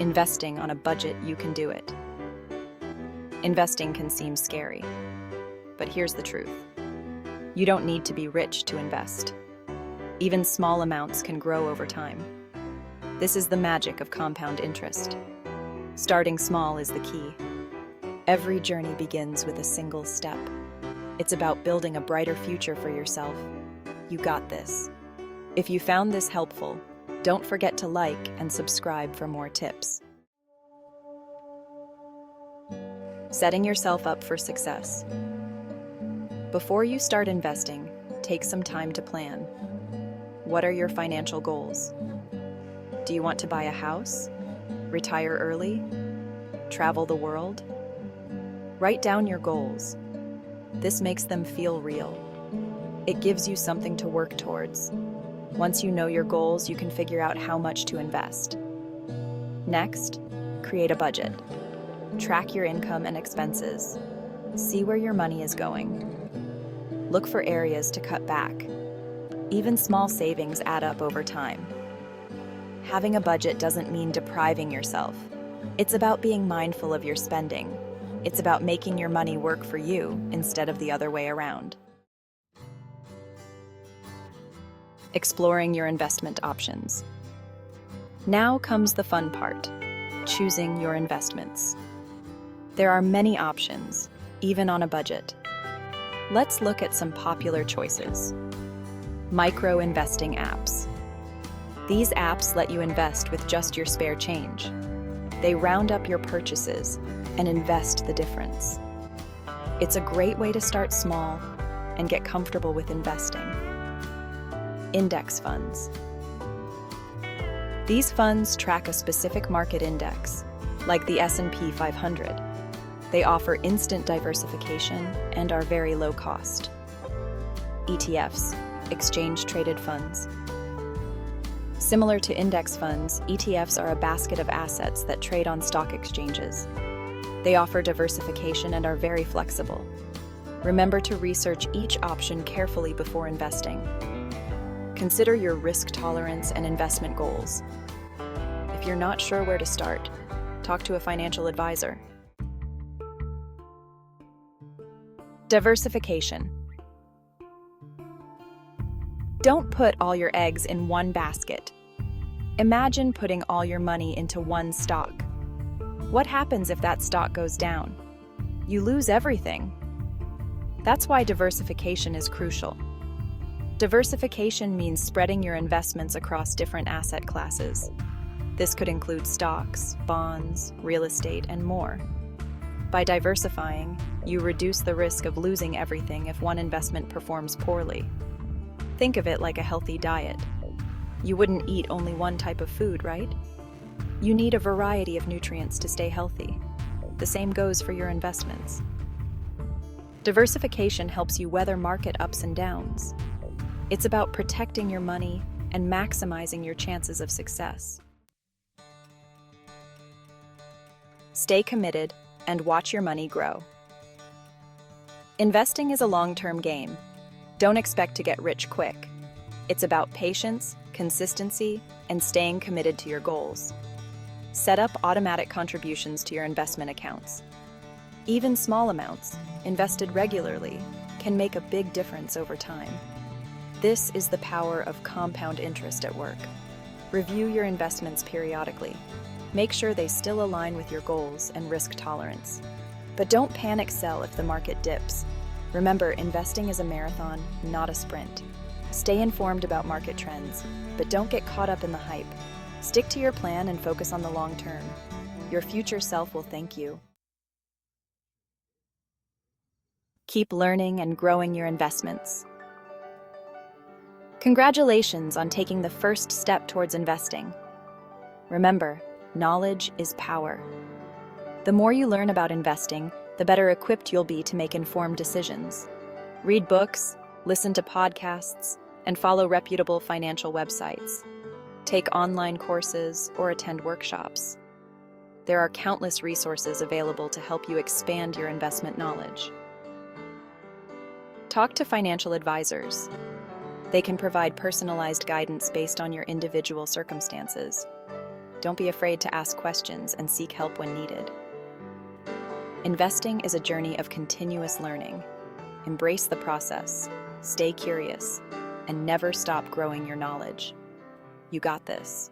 Investing on a budget, you can do it. Investing can seem scary, but here's the truth. You don't need to be rich to invest. Even small amounts can grow over time. This is the magic of compound interest. Starting small is the key. Every journey begins with a single step. It's about building a brighter future for yourself. You got this. If you found this helpful, don't forget to like and subscribe for more tips. Setting yourself up for success. Before you start investing, take some time to plan. What are your financial goals? Do you want to buy a house? Retire early? Travel the world? Write down your goals. This makes them feel real. It gives you something to work towards. Once you know your goals, you can figure out how much to invest. Next, create a budget. Track your income and expenses. See where your money is going. Look for areas to cut back. Even small savings add up over time. Having a budget doesn't mean depriving yourself. It's about being mindful of your spending. It's about making your money work for you instead of the other way around. Exploring your investment options. Now comes the fun part, choosing your investments. There are many options, even on a budget. Let's look at some popular choices. Micro-investing apps. These apps let you invest with just your spare change. They round up your purchases and invest the difference. It's a great way to start small and get comfortable with investing. Index funds. These funds track a specific market index, like the S&P 500. They offer instant diversification and are very low cost. ETFs, exchange-traded funds. Similar to index funds, ETFs are a basket of assets that trade on stock exchanges. They offer diversification and are very flexible. Remember to research each option carefully before investing. Consider your risk tolerance and investment goals. If you're not sure where to start, talk to a financial advisor. Diversification. Don't put all your eggs in one basket. Imagine putting all your money into one stock. What happens if that stock goes down? You lose everything. That's why diversification is crucial. Diversification means spreading your investments across different asset classes. This could include stocks, bonds, real estate, and more. By diversifying, you reduce the risk of losing everything if one investment performs poorly. Think of it like a healthy diet. You wouldn't eat only one type of food, right? You need a variety of nutrients to stay healthy. The same goes for your investments. Diversification helps you weather market ups and downs. It's about protecting your money and maximizing your chances of success. Stay committed and watch your money grow. Investing is a long-term game. Don't expect to get rich quick. It's about patience, consistency, and staying committed to your goals. Set up automatic contributions to your investment accounts. Even small amounts, invested regularly, can make a big difference over time. This is the power of compound interest at work. Review your investments periodically. Make sure they still align with your goals and risk tolerance. But don't panic sell if the market dips. Remember, investing is a marathon, not a sprint. Stay informed about market trends, but don't get caught up in the hype. Stick to your plan and focus on the long term. Your future self will thank you. Keep learning and growing your investments. Congratulations on taking the first step towards investing. Remember, knowledge is power. The more you learn about investing, the better equipped you'll be to make informed decisions. Read books, listen to podcasts, and follow reputable financial websites. Take online courses or attend workshops. There are countless resources available to help you expand your investment knowledge. Talk to financial advisors. They can provide personalized guidance based on your individual circumstances. Don't be afraid to ask questions and seek help when needed. Investing is a journey of continuous learning. Embrace the process, stay curious, and never stop growing your knowledge. You got this.